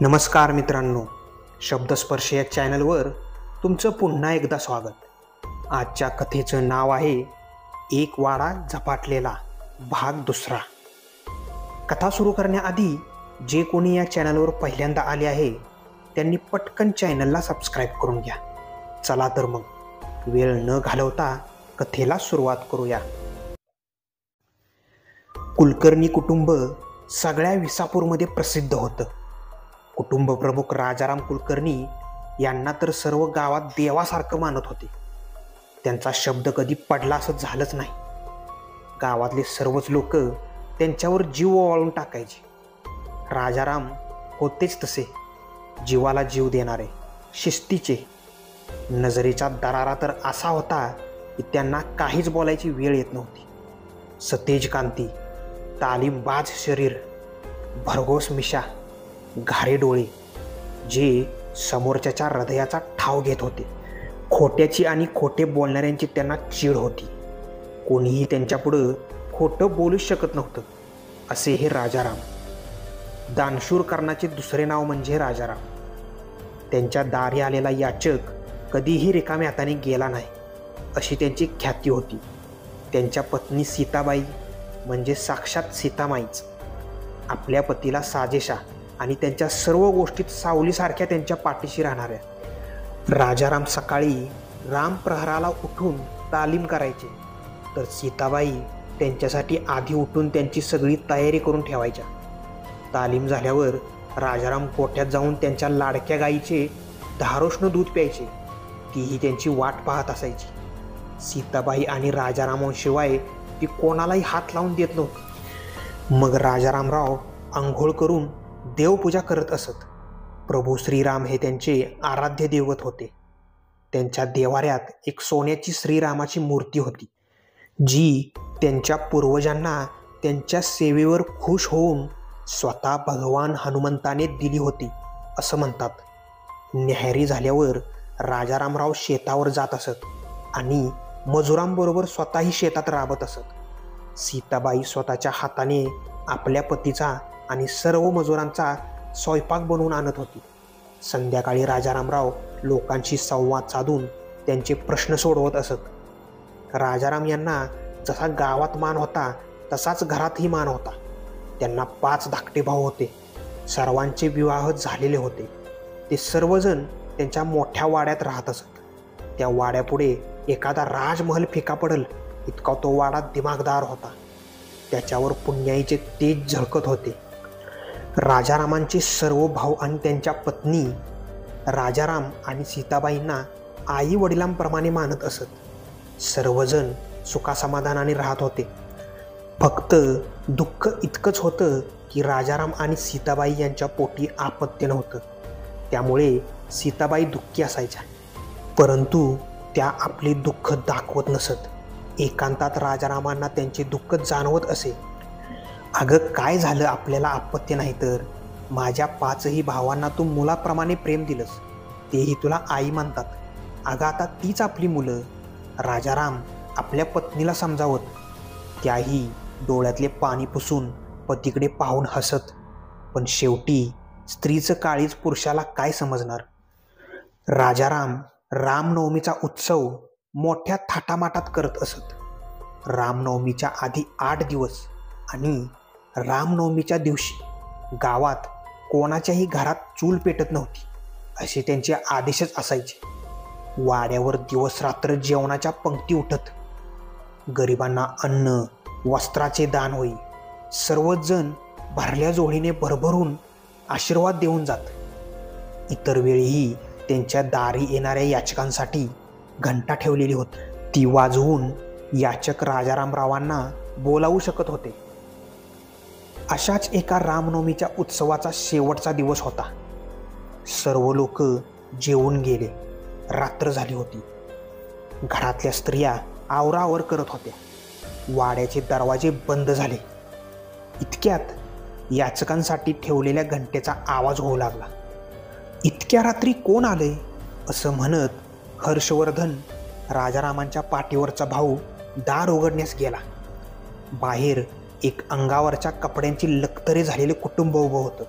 नमस्कार मित्रांनो, शब्दस्पर्श या चॅनलवर तुमचं पुन्हा एकदा स्वागत. आजच्या कथेचं नाव आहे एक वाडा झपाटलेला भाग दुसरा. कथा सुरू करण्याआधी जे कोणी या चॅनलवर पहिल्यांदा आले आहे त्यांनी पटकन चॅनलला सबस्क्राईब करून घ्या. चला तर मग वेळ न घालवता कथेला सुरुवात करूया. कुलकर्णी कुटुंब सगळ्या विसापूरमध्ये प्रसिद्ध होतं. कुटुंब प्रमुख राजाराम कुलकर्णी यांना तर सर्व गावात देवासारखं मानत होते. त्यांचा शब्द कधी पडला असं झालंच नाही. गावातले सर्वच लोक त्यांच्यावर जीव ओवाळून टाकायचे. राजाराम होतेच तसे, जीवाला जीव देणारे, शिस्तीचे. नजरेचा दरारा तर असा होता की त्यांना काहीच बोलायची वेळ येत नव्हती. सतेज कांती, तालीमबाज शरीर, भरघोस मिशा, घारे डोळे जे समोरच्याच्या हृदयाचा ठाव घेत होते. खोट्याची आणि खोटे बोलणाऱ्यांची त्यांना चीड होती. कोणीही त्यांच्यापुढं खोटं बोलूच शकत नव्हतं. असे हे राजाराम. दानशूरकरणाचे दुसरे नाव म्हणजे राजाराम. त्यांच्या दारी आलेला याचक कधीही रिकाम्या हाताने गेला नाही, अशी त्यांची ख्याती होती. त्यांच्या पत्नी सीताबाई म्हणजे साक्षात सीतामाईच. आपल्या पतीला साजेशा आणि त्यांच्या सर्व गोष्टीत सावलीसारख्या त्यांच्या पाठीशी राहणाऱ्या. राजाराम सकाळी रामप्रहाराला उठून तालीम करायचे, तर सीताबाई त्यांच्यासाठी आधी उठून त्यांची सगळी तयारी करून ठेवायच्या. तालीम झाल्यावर राजाराम गोठ्यात जाऊन त्यांच्या लाडक्या गाईचे धारोष्ण दूध प्यायचे. तीही त्यांची वाट पाहत असायची. सीताबाई आणि राजारामांशिवाय ती कोणालाही हात लावून देत नव्हती. मग राजारामराव आंघोळ करून देवपूजा करत असत. प्रभू श्रीराम हे त्यांचे आराध्य दैवत होते. त्यांच्या देवाऱ्यात एक सोन्याची श्रीरामाची मूर्ती होती, जी त्यांच्या पूर्वजांना त्यांच्या सेवेवर खुश होऊन स्वतः भगवान हनुमंताने दिली होती असं म्हणतात. न्याहारी झाल्यावर राजारामराव शेतावर जात असत आणि मजुरांबरोबर स्वतःही शेतात राबत असत. सीताबाई स्वतःच्या हाताने आपल्या पतीचा आणि सर्व मजुरांचा स्वयंपाक बनवून आणत होती. संध्याकाळी राजारामराव लोकांशी संवाद साधून त्यांचे प्रश्न सोडवत असत. राजाराम यांना जसा गावात मान होता तसाच घरातही मान होता. त्यांना 5 धाकटे भाऊ होते. सर्वांचे विवाह झालेले होते. ते सर्वजण त्यांच्या मोठ्या वाड्यात राहत असत. त्या वाड्यापुढे एखादा राजमहल फिका पडल इतका तो वाडा दिमागदार होता. त्याच्यावर पुण्याईचे तेज झळकत होते. राजारामांचे सर्व भाऊ आणि त्यांच्या पत्नी राजाराम आणि सीताबाईंना आई वडिलांप्रमाणे मानत असत. सर्वजण सुखासमाधानाने राहत होते. फक्त दुःख इतकंच होतं की राजाराम आणि सीताबाई यांच्या पोटी अपत्य नव्हतं. त्यामुळे सीताबाई दुःखी असायच्या, परंतु त्या आपले दुःख दाखवत नसत. एकांतात राजारामांना त्यांचे दुःख जाणवत असे. अगं काय झालं, आपल्याला अपत्य नाही तर? माझ्या 5ही भावांना तू मुलाप्रमाणे प्रेम दिलंस, तेही तुला आई मानतात. अगं आता तीच आपली मुलं. राजाराम आपल्या पत्नीला समजावत. त्याही डोळ्यातले पाणी पुसून पतीकडे पाहून हसत. पण शेवटी स्त्रीचं काळीज पुरुषाला काय समजणार. राजाराम रामनवमीचा उत्सव मोठ्या थाटामाटात करत असत. रामनवमीच्या आधी 8 दिवस आणि रामनवमीच्या दिवशी गावात कोणाच्याही घरात चूल पेटत नव्हती, असे त्यांचे आदेशच असायचे. वाड्यावर दिवस रात्र जेवणाच्या पंक्ती उठत. गरिबांना अन्न वस्त्राचे दान होई. सर्वच जण भरल्या जोडीने भरभरून आशीर्वाद देऊन जात. इतर वेळीही त्यांच्या दारी येणाऱ्या याचकांसाठी घंटा ठेवलेली होती. ती वाजवून याचक राजारामरावांना बोलावू शकत होते. अशाच एका रामनवमीच्या उत्सवाचा शेवटचा दिवस होता. सर्व लोक जेवून गेले. रात्र झाली होती. घरातल्या स्त्रिया आवराआवर करत होत्या. वाड्याचे दरवाजे बंद झाले. इतक्यात याचकांसाठी ठेवलेल्या घंटेचा आवाज होऊ लागला. इतक्या रात्री कोण आले असं म्हणत हर्षवर्धन राजारामांच्या पाठीवरचा भाऊ दार उघडण्यास गेला. बाहेर एक अंगावरच्या कपड्यांची लक्तरे झालेले कुटुंब उभं होतं.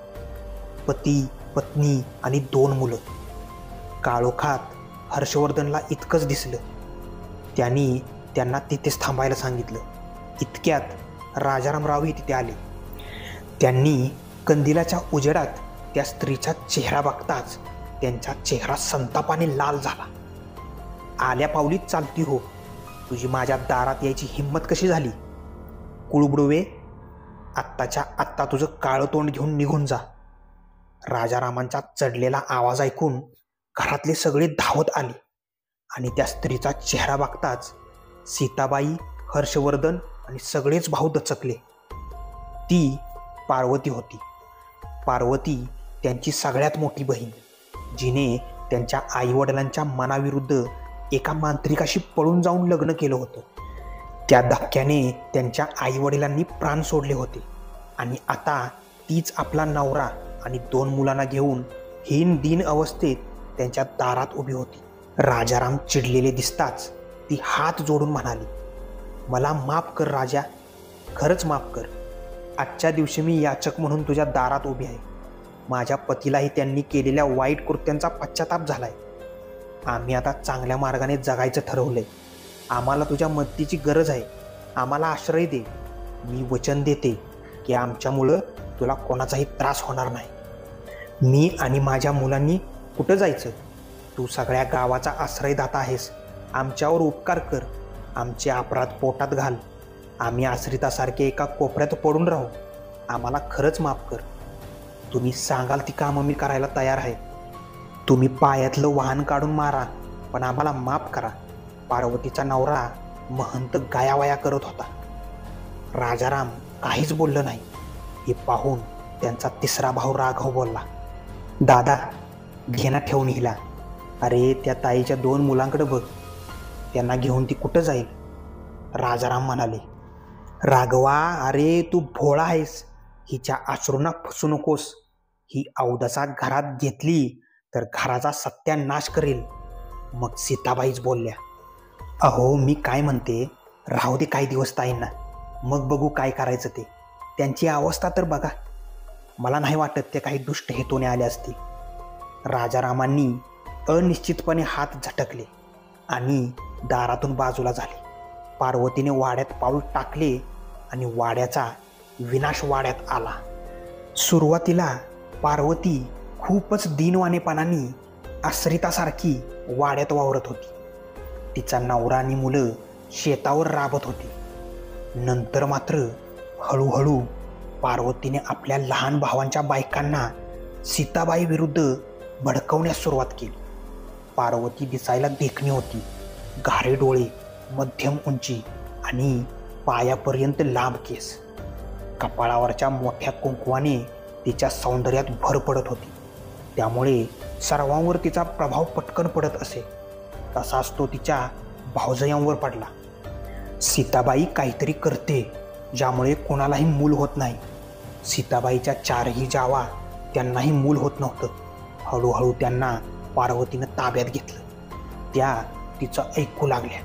पती, पत्नी आणि 2 मुलं. काळोखात हर्षवर्धनला इतकंच दिसलं. त्यांना तिथेच थांबायला सांगितलं. इतक्यात राजारामरावही तिथे आले. त्यांनी कंदिलाच्या उजेडात त्या स्त्रीचा चेहरा बघताच त्यांचा चेहरा संतापाने लाल झाला. आल्या पावलीत चालती हो, तुझी माझ्या दारात यायची हिंमत कशी झाली? कुळबुडवे, आत्ताच्या आत्ता तुझं काळं तोंड घेऊन निघून जा. राजारामांचा चढलेला आवाज ऐकून घरातले सगळे धावत आले आणि त्या स्त्रीचा चेहरा बघताच सीताबाई, हर्षवर्धन आणि सगळेच भाऊ दचकले. ती पार्वती होती. पार्वती त्यांची सगळ्यात मोठी बहीण, जिने त्यांच्या आईवडिलांच्या मनाविरुद्ध एका मांत्रिकाशी पळून जाऊन लग्न केलं होतं. त्या धक्क्याने त्यांच्या आईवडिलांनी प्राण सोडले होते आणि आता तीच आपला नवरा आणि 2 मुलांना घेऊन हीन दीन अवस्थेत त्यांच्या दारात उभी होती. राजाराम चिडलेले दिसताच ती हात जोडून म्हणाली, मला माफ कर राजा, खरंच माफ कर. आजच्या दिवशी मी याचक म्हणून तुझ्या दारात उभी आहे. माझ्या पतीलाही त्यांनी केलेल्या वाईट कृत्यांचा पश्चाताप झालाय. आम्ही आता चांगल्या मार्गाने जगायचं ठरवलंय. आम्हाला तुझ्या मदतीची गरज आहे. आम्हाला आश्रय दे. मी वचन देते की आमच्यामुळं तुला कोणाचाही त्रास होणार नाही. मी आणि माझ्या मुलांनी कुठं जायचं? तू सगळ्या गावाचा आश्रयदाता आहेस. आमच्यावर उपकार कर. आमचे अपराध पोटात घाल. आम्ही आश्रितासारखे एका कोपऱ्यात पडून राहू. आम्हाला खरंच माफ कर. तुम्ही सांगाल ती कामं मी करायला तयार आहे. तुम्ही पायातलं वाहन काढून मारा, पण आम्हाला माफ करा. पार्वतीचा नवरा महंत गायावाया करत होता. राजाराम काहीच बोललं नाही. हे पाहून त्यांचा 3रा भाऊ राघव बोलला, दादा घेणा ठेवून हिला. अरे त्या ताईच्या 2 मुलांकडे बघ, त्यांना घेऊन ती कुठं जाईल? राजाराम म्हणाले, राघवा, अरे तू भोळा आहेस. हिच्या अश्रूंना फसू नकोस. ही अवदसा घरात घेतली तर घराचा सत्यानाश करेल. मग सीताबाईच बोलल्या, अहो मी काय म्हणते, राहू दे काही दिवस ताईंना, मग बघू काय करायचं ते. त्यांची अवस्था तर बघा. मला नाही वाटत ते काही दुष्ट हेतूने आले असतील. राजारामांनी अनिश्चितपणे हात झटकले आणि दारातून बाजूला झाले. पार्वतीने वाड्यात पाऊल टाकले आणि वाड्याचा विनाश वाड्यात आला. सुरुवातीला पार्वती खूपच दीनवाणेपणाने आश्रितासारखी वाड्यात वावरत होती. तिचा नवरा आणि मुलं शेतावर राबत होती. नंतर मात्र हळूहळू पार्वतीने आपल्या लहान भावांच्या बायकांना सीताबाई विरुद्ध भडकवण्यास सुरुवात केली. पार्वती दिसायला देखणी होती. गारे डोळे, मध्यम उंची आणि पायापर्यंत लांब केस. कपाळावरच्या मोठ्या कुंकवाने तिच्या सौंदर्यात भर पडत होती. त्यामुळे सर्वांवर तिचा प्रभाव पटकन पडत असे. तसाच तो तिच्या भावजयांवर पडला. सीताबाई काहीतरी करते ज्यामुळे कोणालाही मूल होत नाही. सीताबाईच्या 4ही जावा त्यांनाही मूल होत नव्हतं. हळूहळू त्यांना पार्वतीनं ताब्यात घेतलं. त्या तिचं ऐकू लागल्या.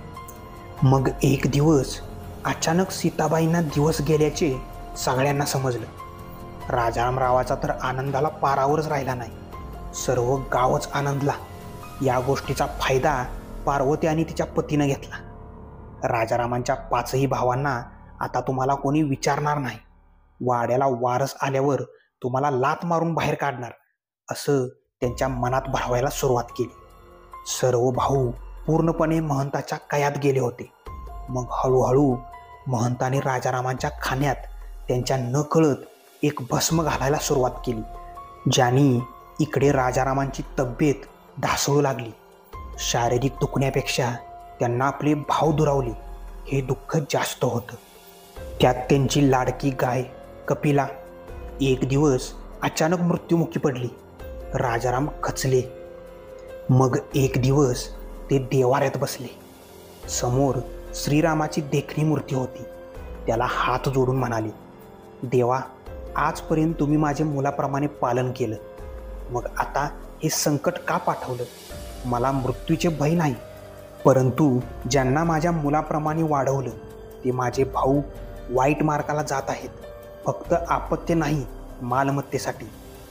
मग एक दिवस अचानक सीताबाईंना दिवस गेल्याचे सगळ्यांना समजलं. राजारामरावाचा तर आनंदाला पारावरच राहिला नाही. सर्व गावच आनंदला. या गोष्टीचा फायदा पार्वती आणि तिच्या पतीनं घेतला. राजारामांच्या 5ही भावांना आता तुम्हाला कोणी विचारणार नाही. वाड्याला वारस आल्यावर तुम्हाला लाथ मारून बाहेर काढणार, असं त्यांच्या मनात भरवायला सुरुवात केली. सर्व भाऊ पूर्णपणे महंताच्या कयात गेले होते. मग हळूहळू महंताने राजारामांच्या खाण्यात त्यांच्या नकळत एक भस्म घालायला सुरुवात केली, ज्याने इकडे राजारामांची तब्येत ढासळू लागली. शारीरिक दुखण्यापेक्षा त्यांना आपले भाव दुरावले हे दुःख जास्त होतं. त्यात त्यांची लाडकी गाय कपिला एक दिवस अचानक मृत्युमुखी पडली. राजाराम खचले. मग एक दिवस ते देवाऱ्यात बसले. समोर श्रीरामाची देखणी मूर्ती होती. त्याला हात जोडून म्हणाले, देवा, आजपर्यंत तुम्ही माझे मुलाप्रमाणे पालन केलं, मग आता हे संकट का पाठवलं? मला मृत्यूचे भय नाही, परंतु ज्यांना माझ्या मुलाप्रमाणे वाढवलं ते माझे भाऊ वाईट मार्गाला जात आहेत. फक्त आपत्य नाही, मालमत्तेसाठी.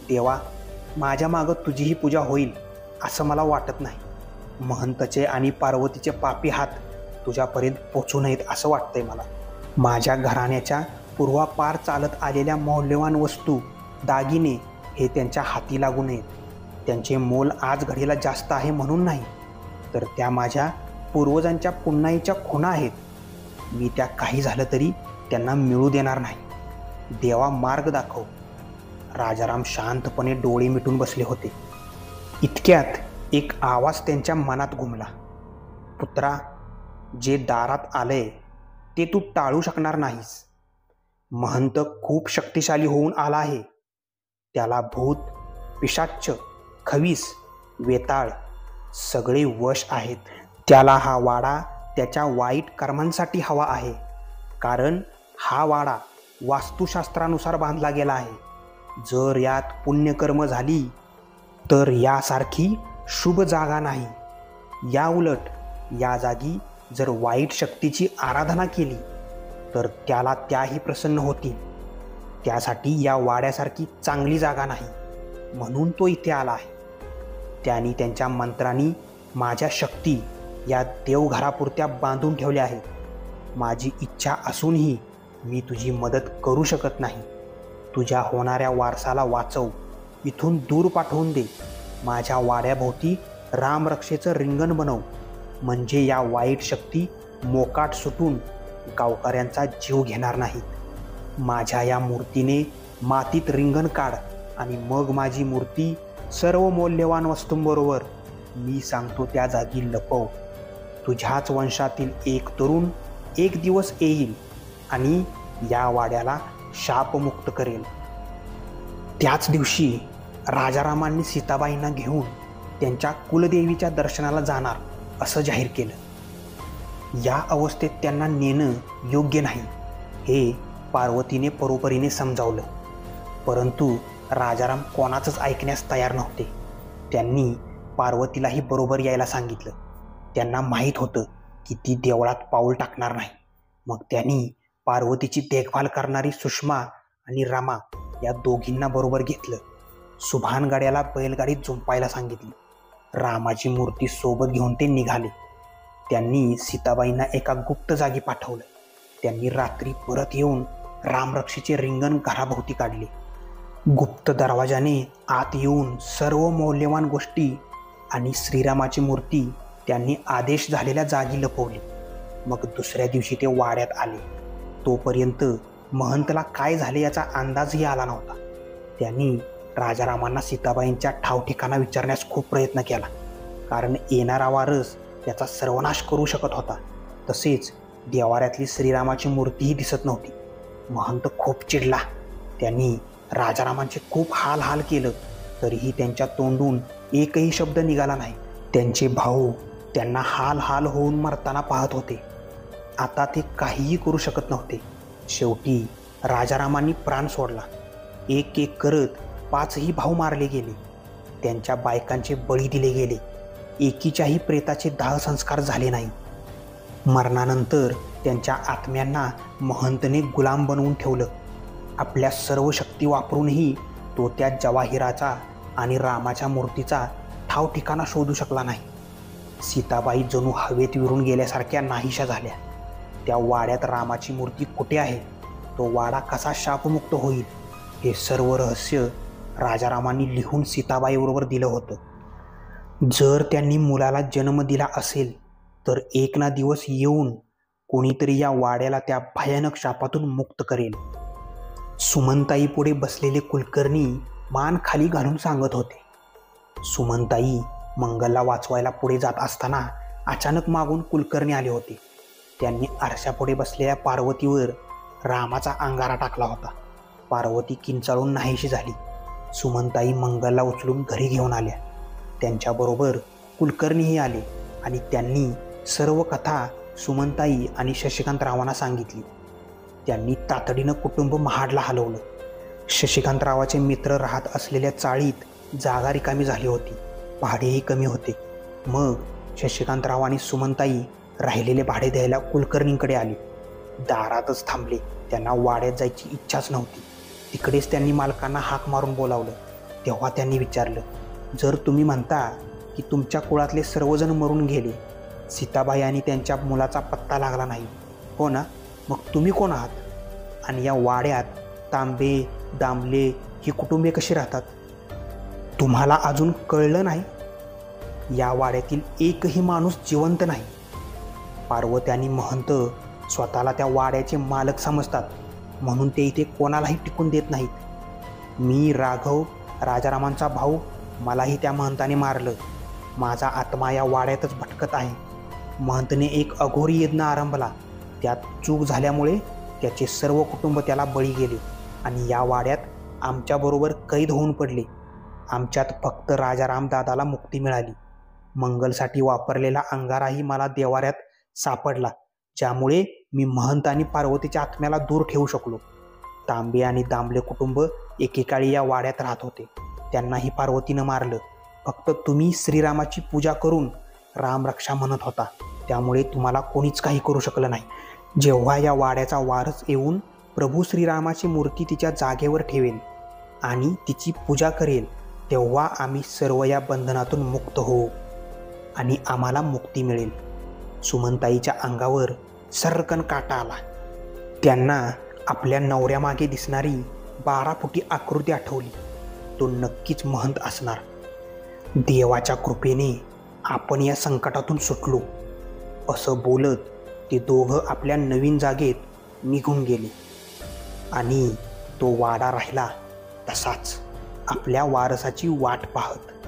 देवा, माझ्या मागं तुझीही पूजा होईल असं मला वाटत नाही. महंतचे आणि पार्वतीचे पापी हात तुझ्यापर्यंत पोचू नयेत असं वाटतंय मला. माझ्या घराण्याच्या पूर्वापार चालत आलेल्या मौल्यवान वस्तू, दागिने हे त्यांच्या हाती लागू नयेत. त्यांचे मोल आज घडीला जास्त आहे म्हणून नाही, तर त्या माझ्या पूर्वजांच्या पुन्हाईच्या खुणा आहेत. मी त्या काही झालं तरी त्यांना मिळू देणार नाही. देवा मार्ग दाखव. राजाराम शांतपणे डोळे मिटून बसले होते. इतक्यात एक आवाज त्यांच्या मनात घुमला. पुत्रा, जे दारात आलंय ते तू टाळू शकणार नाहीस. महंत खूप शक्तिशाली होऊन आला आहे. त्याला भूत, पिशाच्च, खवीस, वेताळ सगळे वश आहेत. त्याला हा वाडा त्याच्या वाईट कर्मांसाठी हवा आहे, कारण हा वाडा वास्तुशास्त्रानुसार बांधला गेला आहे. जर यात पुण्यकर्म झाली तर यासारखी शुभ जागा नाही. या उलट या जागी जर वाईट शक्तीची आराधना केली तर त्याला त्याही प्रसन्न होतील. त्यासाठी या वाड्यासारखी चांगली जागा नाही, म्हणून तो इथे आला आहे. त्यांनी त्यांच्या मंत्रांनी माझ्या शक्ती या देवघरापुरत्या बांधून ठेवल्या आहेत. माझी इच्छा असूनही मी तुझी मदत करू शकत नाही. तुझ्या होणाऱ्या वारसाला वाचव, इथून दूर पाठवून दे. माझ्या वाड्याभोवती रामरक्षेचं रिंगण बनव, म्हणजे या वाईट शक्ती मोकाट सुटून गावकऱ्यांचा जीव घेणार नाहीत. माझ्या या मूर्तीने मातीत रिंगण काढ आणि मग माझी मूर्ती सर्व मौल्यवान वस्तूंबरोबर मी सांगतो त्या जागी लपव. तुझ्याच वंशातील एक तरुण एक दिवस येईल आणि या वाड्याला शापमुक्त करेल. त्याच दिवशी राजारामांनी सीताबाईंना घेऊन त्यांच्या कुलदेवीच्या दर्शनाला जाणार असं जाहीर केलं. या अवस्थेत त्यांना नेणं योग्य नाही हे पार्वतीने परोपरीने समजावलं, परंतु राजाराम कोणाचंच ऐकण्यास तयार नव्हते. त्यांनी पार्वतीलाही बरोबर यायला सांगितलं. त्यांना माहीत होतं की ती देवळात पाऊल टाकणार नाही. मग त्यांनी पार्वतीची देखभाल करणारी सुषमा आणि रमा या दोघींना बरोबर घेतलं. सुभानगड्याला बैलगाडीत झुंपायला सांगितली. रामाची मूर्ती सोबत घेऊन ते निघाले. त्यांनी सीताबाईंना एका गुप्त जागी पाठवलं. त्यांनी रात्री परत येऊन रामरक्षेचे रिंगण घराभोवती काढले. गुप्त दरवाजाने आत येऊन सर्व मौल्यवान गोष्टी आणि श्रीरामाची मूर्ती त्यांनी आदेश झालेल्या जागी लपवली. मग दुसऱ्या दिवशी ते वाड्यात आले. तोपर्यंत महंतला काय झाले याचा अंदाजही आला नव्हता. त्यांनी राजारामांना सीताबाईंच्या ठावठिकाणा विचारण्यास खूप प्रयत्न केला, कारण येणारा वारस त्याचा सर्वनाश करू शकत होता. तसेच देवाऱ्यातली श्रीरामाची मूर्तीही दिसत नव्हती. महंत खूप चिडला. त्यांनी राजारामांचे खूप हाल केलं, तरीही त्यांच्या तोंडून एकही शब्द निघाला नाही. त्यांचे भाऊ त्यांना हाल होऊन मरताना पाहत होते. आता ते काहीही करू शकत नव्हते. शेवटी राजारामांनी प्राण सोडला. एक एक करत 5ही भाऊ मारले गेले. त्यांच्या बायकांचे बळी दिले गेले. एकीच्याही प्रेताचे दाह संस्कार झाले नाही. मरणानंतर त्यांच्या आत्म्यांना महंतने गुलाम बनवून ठेवलं. आपल्या सर्व शक्ती वापरूनही तो त्या जवाहिराचा आणि रामाच्या मूर्तीचा ठाव ठिकाणा शोधू शकला नाही. सीताबाई जणू हवेत विरून गेल्यासारख्या नाहीशा झाल्या. त्या वाड्यात रामाची मूर्ती कुठे आहे, तो वाडा कसा शापमुक्त होईल, हे सर्व रहस्य राजारामांनी लिहून सीताबाईबरोबर दिलं होतं. जर त्यांनी मुलाला जन्म दिला असेल तर एक ना दिवस येऊन कोणीतरी या वाड्याला त्या भयानक शापातून मुक्त करेल. सुमनताई पुढे बसलेले कुलकर्णी मान खाली घालून सांगत होते. सुमनताई मंगलला वाचवायला पुढे जात असताना अचानक मागून कुलकर्णी आले होते. त्यांनी आरशापुढे बसलेल्या पार्वतीवर रामाचा अंगारा टाकला होता. पार्वती किंचाळून नाहीशी झाली. सुमनताई मंगलला उचलून घरी घेऊन आल्या. त्यांच्याबरोबर कुलकर्णीही आले आणि त्यांनी सर्व कथा सुमनताई आणि शशिकांतरावांना सांगितली. त्यांनी तातडीनं कुटुंब महाडला हलवलं. शशिकांतरावाचे मित्र राहत असलेल्या चाळीत जागा रिकामी झाली होती. भाडेही कमी होते. मग शशिकांतराव आणि सुमनताई राहिलेले भाडे द्यायला कुलकर्णींकडे आले. दारातच थांबले. त्यांना वाड्यात जायची इच्छाच नव्हती. तिकडेच त्यांनी मालकांना हाक मारून बोलावलं. तेव्हा त्यांनी विचारलं, जर तुम्ही म्हणता की तुमच्या कुळातले सर्वजण मरून गेले, सीताबाई आणि त्यांच्या मुलाचा पत्ता लागला नाही, हो ना, मग तुम्ही कोण आहात? आणि या वाड्यात तांबे दामले ही कुटुंबे कशी राहतात? तुम्हाला अजून कळलं नाही? या वाड्यातील एकही माणूस जिवंत नाही. पार्वती आणि महंत स्वतःला त्या वाड्याचे मालक समजतात, म्हणून ते इथे कोणालाही टिकून देत नाहीत. मी राघव, राजारामांचा भाऊ, मलाही त्या महंताने मारलं. माझा आत्मा या वाड्यातच भटकत आहे. महंतने एक अघोरी यज्ञ आरंभला, त्यात चूक झाल्यामुळे त्याचे सर्व कुटुंब त्याला बळी गेले आणि या वाड्यात आमच्याबरोबर कैद होऊन पडले. आमच्यात फक्त राजाराम दादाला मुक्ती मिळाली. मंगलसाठी वापरलेला अंगाराही मला देवाऱ्यात सापडला, ज्यामुळे मी महंत आणि पार्वतीच्या आत्म्याला दूर ठेवू शकलो. तांबे आणि दामले कुटुंब एकेकाळी या वाड्यात राहत होते. त्यांनाही पार्वतीनं मारलं. फक्त तुम्ही श्रीरामाची पूजा करून रामरक्षा म्हणत होता, त्यामुळे तुम्हाला कोणीच काही करू शकलं नाही. जेव्हा या वाड्याचा वारस येऊन प्रभू श्रीरामाची मूर्ती तिच्या जागेवर ठेवेल आणि तिची पूजा करेल, तेव्हा आम्ही सर्व या बंधनातून मुक्त होऊ आणि आम्हाला मुक्ती मिळेल. सुमनताईच्या अंगावर सर्रकन काटा आला. त्यांना आपल्या नवऱ्यामागे दिसणारी 12 फुटी आकृती आठवली. तो नक्कीच महंत असणार. देवाच्या कृपेने आपण या संकटातून सुटलो, असं बोलत ते दोघं आपल्या नवीन जागेत निघून गेले आणि तो वाडा राहिला तसाच, आपल्या वारसाची वाट पाहत.